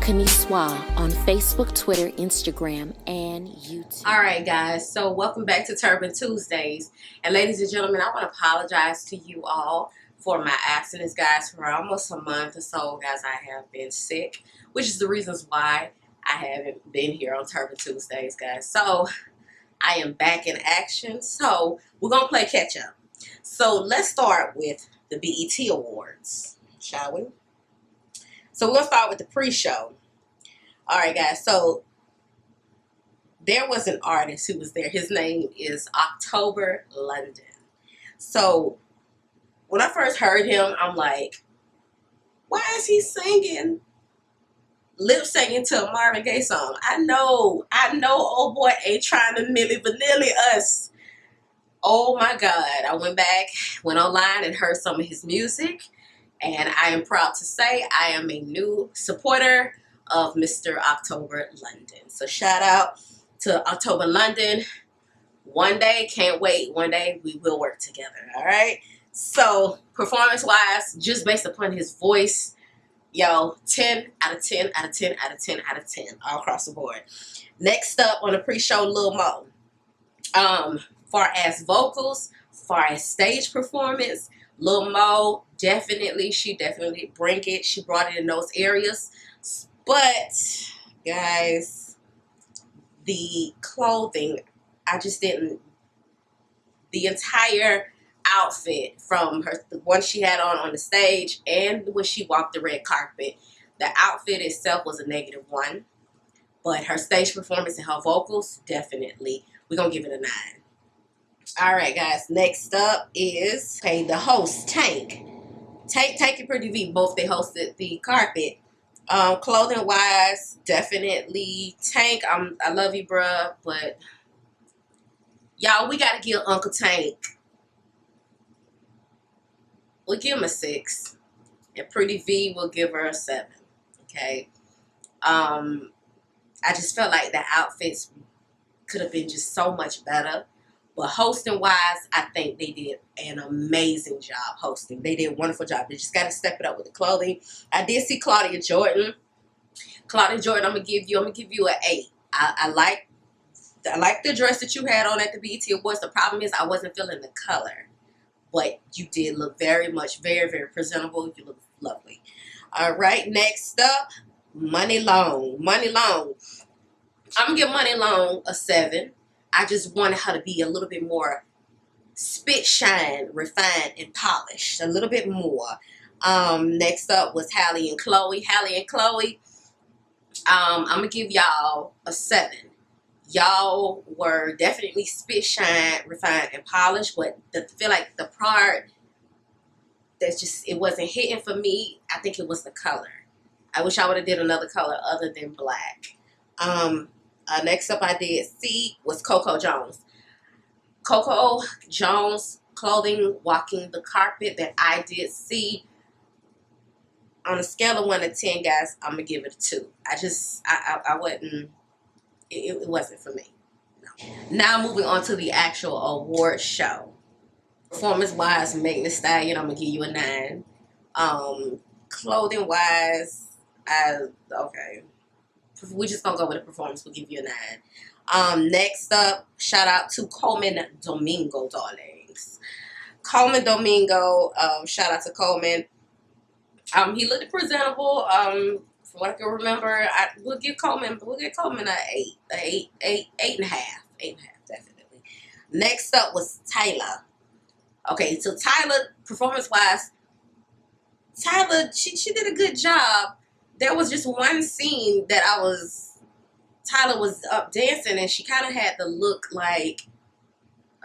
Kaniswa on Facebook, Twitter, Instagram, and YouTube. Alright guys, so welcome back to Turban Tuesdays. And ladies and gentlemen, I want to apologize to you all for my absence, guys. For almost a month or so, guys, I have been sick, which is the reasons why I haven't been here on Turban Tuesdays, guys. So I am back in action. So we're going to play catch up. So let's start with the B.E.T. Awards, shall we? So we're going to start with the pre-show. Alright guys, so there was an artist who was there. His name is October London. So when I first heard him, I'm like, why is he singing, lip singing to a Marvin Gaye song? I know, old boy ain't trying to Milli Vanilli us. Oh my God. I went online and heard some of his music. And I am proud to say I am a new supporter of Mr. October London. So shout out to October London. One day, can't wait. One day we will work together. All right. So performance-wise, just based upon his voice, yo, 10 out of 10 out of 10 out of 10 out of 10 all across the board. Next up on the pre-show, Lil Mo. Far as vocals, far as stage performance, Lil Mo she definitely bring it. She brought it in those areas. But guys, the clothing, I just didn't. The entire outfit, from the one she had on the stage and when she walked the red carpet, the outfit itself was a -1. But her stage performance and her vocals, definitely, we're gonna give it a 9. All right, guys. Next up is the host, Tank and Pretty V. Both they hosted the carpet. Clothing wise, definitely Tank. I love you, bruh, but y'all, we gotta give Uncle Tank. We'll give him a 6, and Pretty V will give her a 7. Okay. I just felt like the outfits could have been just so much better. But hosting wise, I think they did an amazing job hosting. They did a wonderful job. They just got to step it up with the clothing. I did see Claudia Jordan. I'm gonna give you an 8. I like the dress that you had on at the BET Awards. The problem is I wasn't feeling the color, but you did look very, very presentable. You look lovely. All right, next up, Money Long. I'm gonna give Money Long a 7. I just wanted her to be a little bit more spit shine, refined, and polished. A little bit more. Next up was Hallie and Chloe. I'm going to give y'all a 7. Y'all were definitely spit shine, refined, and polished. But I feel like the part that's just, it wasn't hitting for me, I think it was the color. I wish I would have did another color other than black. Next up I did see was Coco Jones. Coco Jones clothing walking the carpet that I did see, on a scale of 1 to 10, guys, I'm going to give it a 2. I wasn't, it wasn't for me. No. Now moving on to the actual award show. Performance-wise, Megan Thee Stallion, I'm going to give you a 9. Clothing-wise, okay. We're just going to go with the performance. We'll give you a 9. Next up, shout out to Coleman Domingo, darlings. Coleman Domingo, shout out to Coleman. He looked presentable. From what I can remember, we'll give Coleman an 8. 8.5. 8.5, definitely. Next up was Tyler. Okay, so Tyler, performance-wise, she did a good job. There was just one scene that Tyler was up dancing, and she kind of had the look like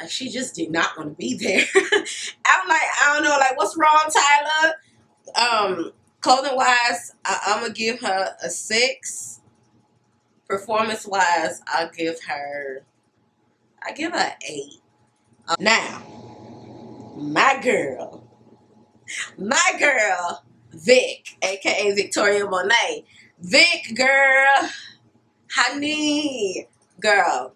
she just did not want to be there. I'm like, I don't know, like, what's wrong, Tyler? Clothing wise, I'm gonna give her a 6. Performance wise, I give her an 8. Now, my girl, Vic, aka Victoria Monet. Vic, girl, honey, girl,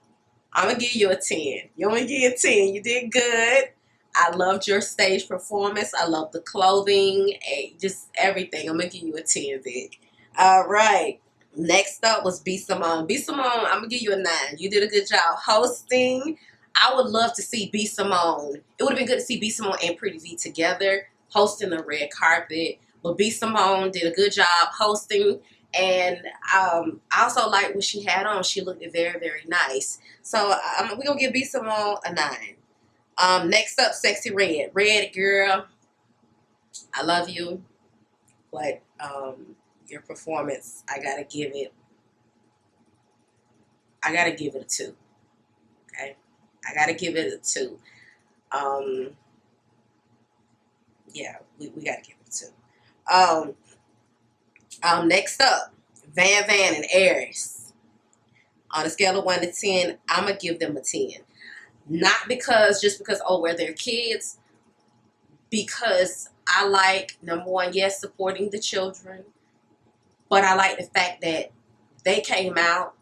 I'm gonna give you a 10. You want me to give you a 10? You did good. I loved your stage performance. I love the clothing, just everything. I'm gonna give you a 10, Vic. All right. Next up was B. Simone. B. Simone, I'm going to give you a 9. You did a good job hosting. I would love to see B. Simone. It would have been good to see B. Simone and Pretty V together hosting the red carpet. But B. Simone did a good job hosting. And I also liked what she had on. She looked very, very nice. So we're going to give B. Simone a 9. Next up, Sexy Red. Red, girl, I love you. But your performance, I gotta give it a 2. Okay, I gotta give it a 2. Yeah, we gotta give it a 2. Next up, Van and Aries. On a scale of 1 to 10, I'm gonna give them a 10. Not just because we're their kids, because I like, number one, yes, supporting the children, but I like the fact that they came out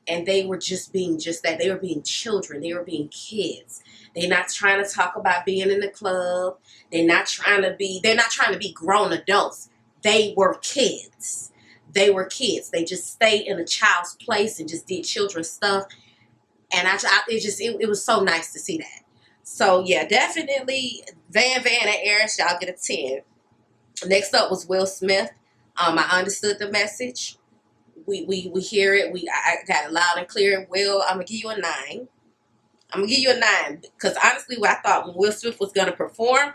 and they were just being just that. They were being children. They were being kids. They're not trying to talk about being in the club. They're not trying to be grown adults. They were kids. They were kids. They just stayed in a child's place and just did children's stuff. And it was so nice to see that. So yeah, definitely Van and Aries, y'all get a 10. Next up was Will Smith. I understood the message. We hear it. I got it loud and clear. Will, I'm gonna give you a 9. I'm gonna give you a 9 because honestly, what I thought when Will Smith was gonna perform,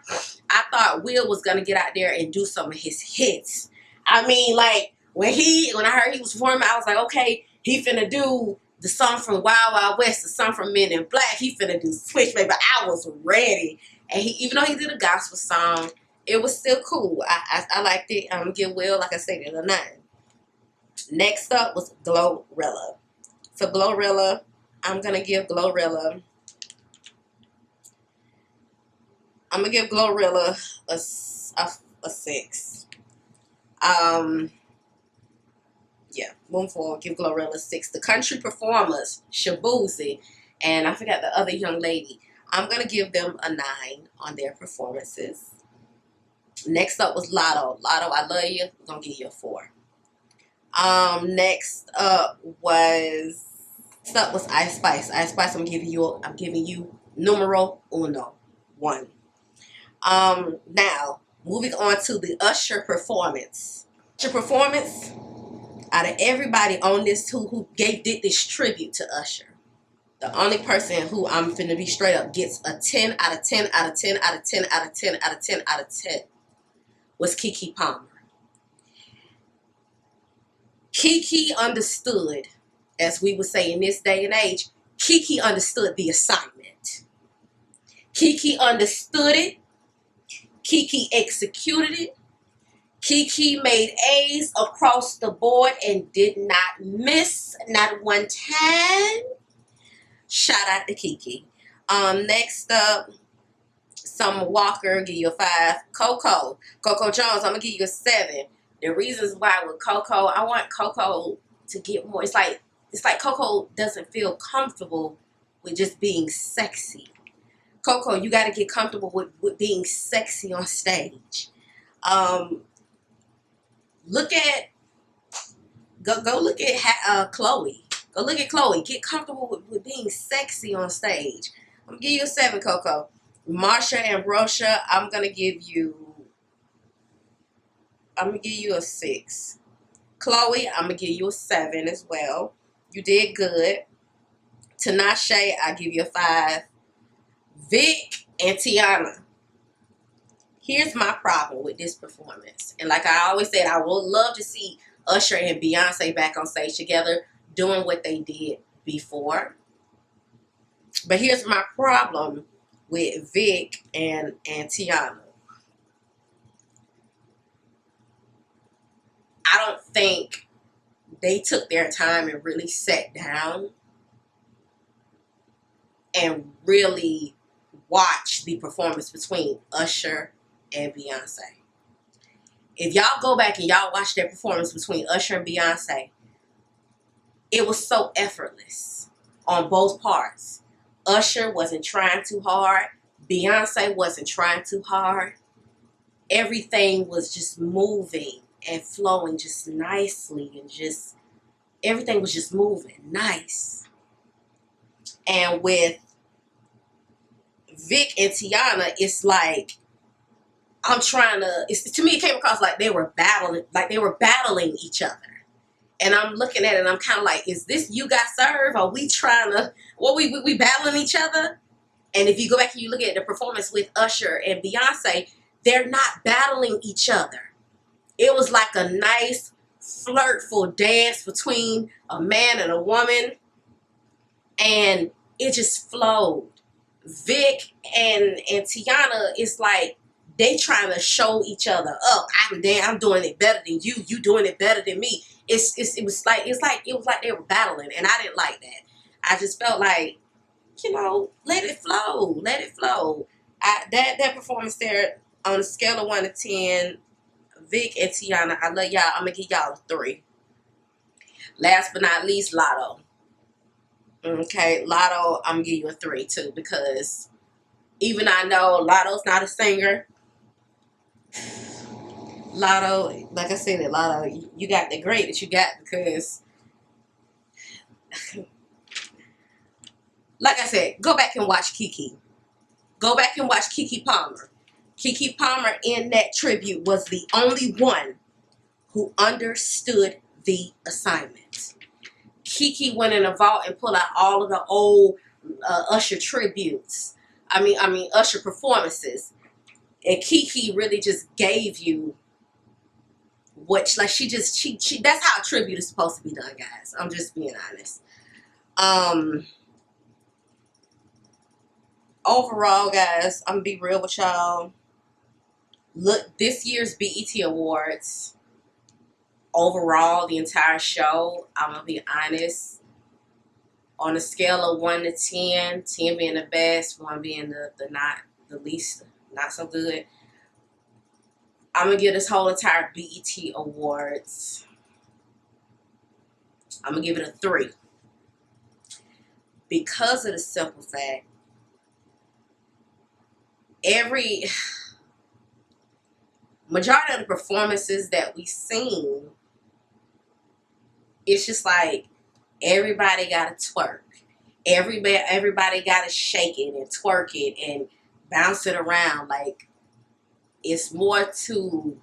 I thought Will was gonna get out there and do some of his hits. I mean, like when I heard he was performing, I was like, okay, he finna do the song from Wild Wild West, the song from Men in Black. He finna do Switch, baby. I was ready, and even though he did a gospel song, it was still cool. I liked it. I'm gonna give Will, like I said, a 9. Next up was Glorilla. So Glorilla, I'm gonna give Glorilla a 6. Yeah, moving forward, give Glorilla a 6. The country performers, Shabuzi, and I forgot the other young lady, I'm gonna give them a 9 on their performances. Next up was Lotto. Lotto, I love you. I'm gonna give you a 4. Next up was Ice Spice. Ice Spice, I'm giving you numero 1. Now moving on to the Usher performance. Out of everybody on this who did this tribute to Usher, the only person who I'm finna be straight up gets a 10 out of 10 out of 10 out of 10 out of 10 out of 10 out of 10 was Keke Palmer. Keke understood, as we would say in this day and age, Keke understood the assignment. Keke understood it. Keke executed it. Keke made A's across the board and did not miss, not one time. Shout out to Keke. Next up, Summer Walker, give you a 5. Coco Jones, I'm gonna give you a 7. The reasons why with Coco, I want Coco to get more. It's like Coco doesn't feel comfortable with just being sexy. Coco, you got to get comfortable with being sexy on stage. Look at Chloe. Go look at Chloe. Get comfortable with being sexy on stage. I'm gonna give you a 7, Coco. Marsha and Rosha, I'm gonna give you a 6. Chloe, I'm gonna give you a 7 as well. You did good. Tinashe, I give you a 5. Vic and Tiana. Here's my problem with this performance. And like I always said, I would love to see Usher and Beyonce back on stage together doing what they did before. But here's my problem with Vic and Tiana. I don't think they took their time and really sat down and really watched the performance between Usher and Beyonce. If y'all go back and y'all watch their performance between Usher and Beyonce, it was so effortless on both parts. Usher wasn't trying too hard. Beyonce wasn't trying too hard. Everything was just moving and flowing just nicely and just everything was just moving nice. And with Vic and Tiana, it's like I'm trying to. To me, it came across like they were battling each other. And I'm looking at it, and I'm kind of like, is this You Got Served? Are we trying to? What we battling each other? And if you go back and you look at the performance with Usher and Beyonce, they're not battling each other. It was like a nice, flirtful dance between a man and a woman, and it just flowed. Vic and Tiana, it's like they trying to show each other up. I'm doing it better than you. You doing it better than me. It was like they were battling, and I didn't like that. I just felt like, let it flow. Let it flow. That performance there, on a scale of 1 to 10, Vic and Tiana, I love y'all. I'm going to give y'all a 3. Last but not least, Lotto. Okay, Lotto, I'm going to give you a 3 too, because even I know Lotto's not a singer. Lotto, like I said, Lotto, you got the great that you got because, like I said, go back and watch Kiki. Go back and watch Keke Palmer. Keke Palmer in that tribute was the only one who understood the assignment. Keke went in a vault and pulled out all of the old Usher tributes. Usher performances. And Keke really just gave you what, like, she that's how a tribute is supposed to be done, guys. I'm just being honest. Overall, guys, I'm gonna be real with y'all. Look, this year's BET Awards, overall, the entire show, I'm gonna be honest, on a scale of 1 to 10, 10 being the best, 1 being the least, not so good, I'm gonna give this whole entire BET Awards, I'm gonna give it a 3. Because of the simple fact, majority of the performances that we seen, it's just like everybody got to twerk. Everybody got to shake it and twerk it and bounce it around. Like, it's more to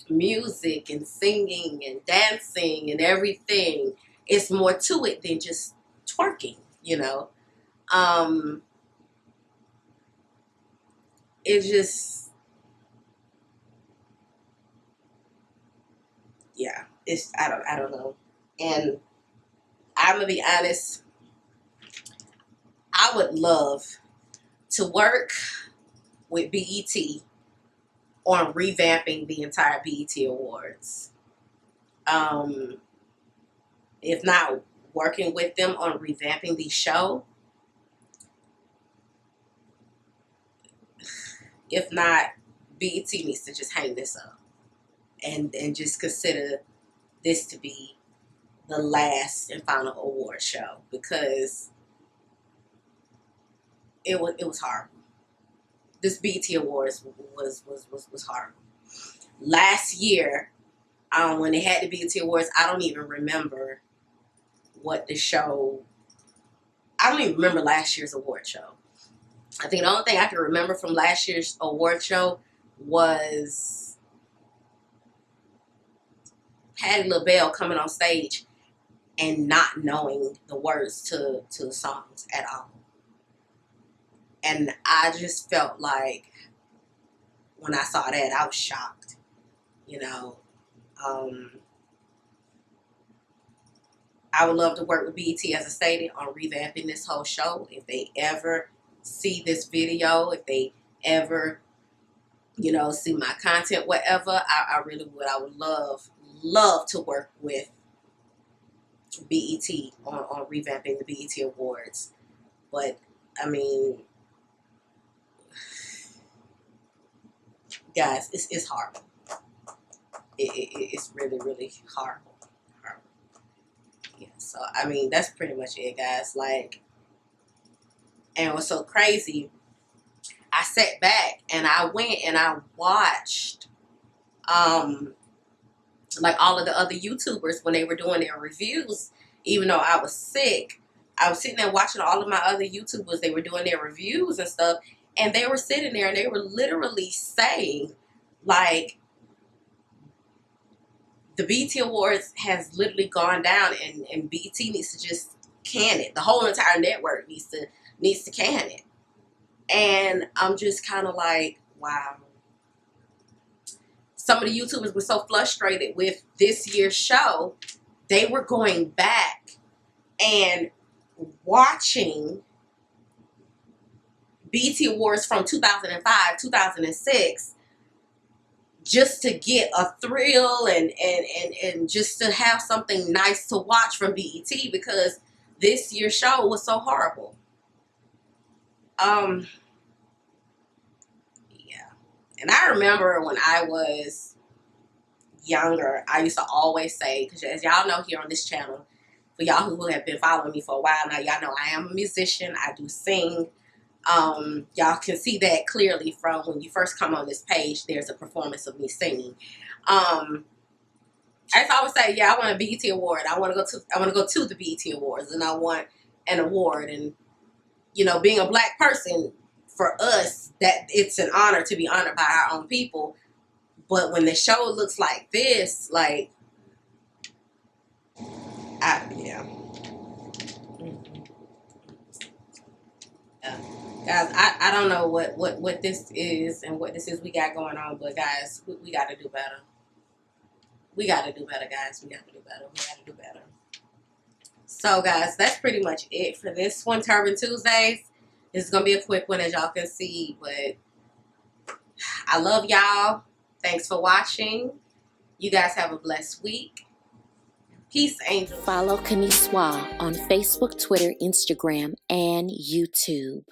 music and singing and dancing and everything. It's more to it than just twerking, It just, yeah, I don't know. And I'm gonna be honest, I would love to work with BET on revamping the entire BET Awards. If not working with them on revamping the show, if not, BET needs to just hang this up and just consider this to be the last and final award show, because it was horrible. This BET Awards was horrible. Last year, when they had the BET Awards, I don't even remember what the show. I don't even remember last year's award show. I think the only thing I can remember from last year's award show was Patti LaBelle coming on stage and not knowing the words to the songs at all. And I just felt like when I saw that, I was shocked. I would love to work with BET, as I stated, on revamping this whole show. If they ever see this video, if they ever, see my content, whatever, I really would. I would love to work with BET on revamping the BET Awards. But, guys, it's horrible. It's really, really horrible. Yeah, so, that's pretty much it, guys. And what's so crazy, I sat back and I went and I watched like all of the other YouTubers, when they were doing their reviews, even though I was sick, I was sitting there watching all of my other YouTubers. They were doing their reviews and stuff, and they were sitting there and they were literally saying, like, the BET Awards has literally gone down, and BET needs to just can it. The whole entire network needs to can it. And I'm just kind of like, wow. Some of the YouTubers were so frustrated with this year's show, they were going back and watching BET Awards from 2005, 2006, just to get a thrill and just to have something nice to watch from BET, because this year's show was so horrible. Yeah. And I remember when I was younger, I used to always say, because as y'all know here on this channel, for y'all who have been following me for a while now, y'all know I am a musician. I do sing. Y'all can see that clearly from when you first come on this page. There's a performance of me singing. I used to always say, yeah, I want a BET award. I want to go to the BET Awards, and I want an award. And you know, being a black person, for us, that it's an honor to be honored by our own people. But when the show looks like this, like, yeah. Guys, I don't know what this is and what this is we got going on, but guys, we got to do better. We got to do better, guys. We got to do better. We got to do better. So, guys, that's pretty much it for this one, Turban Tuesdays. This is going to be a quick one, as y'all can see, but I love y'all. Thanks for watching. You guys have a blessed week. Peace, angels. Follow Kaniswa on Facebook, Twitter, Instagram, and YouTube.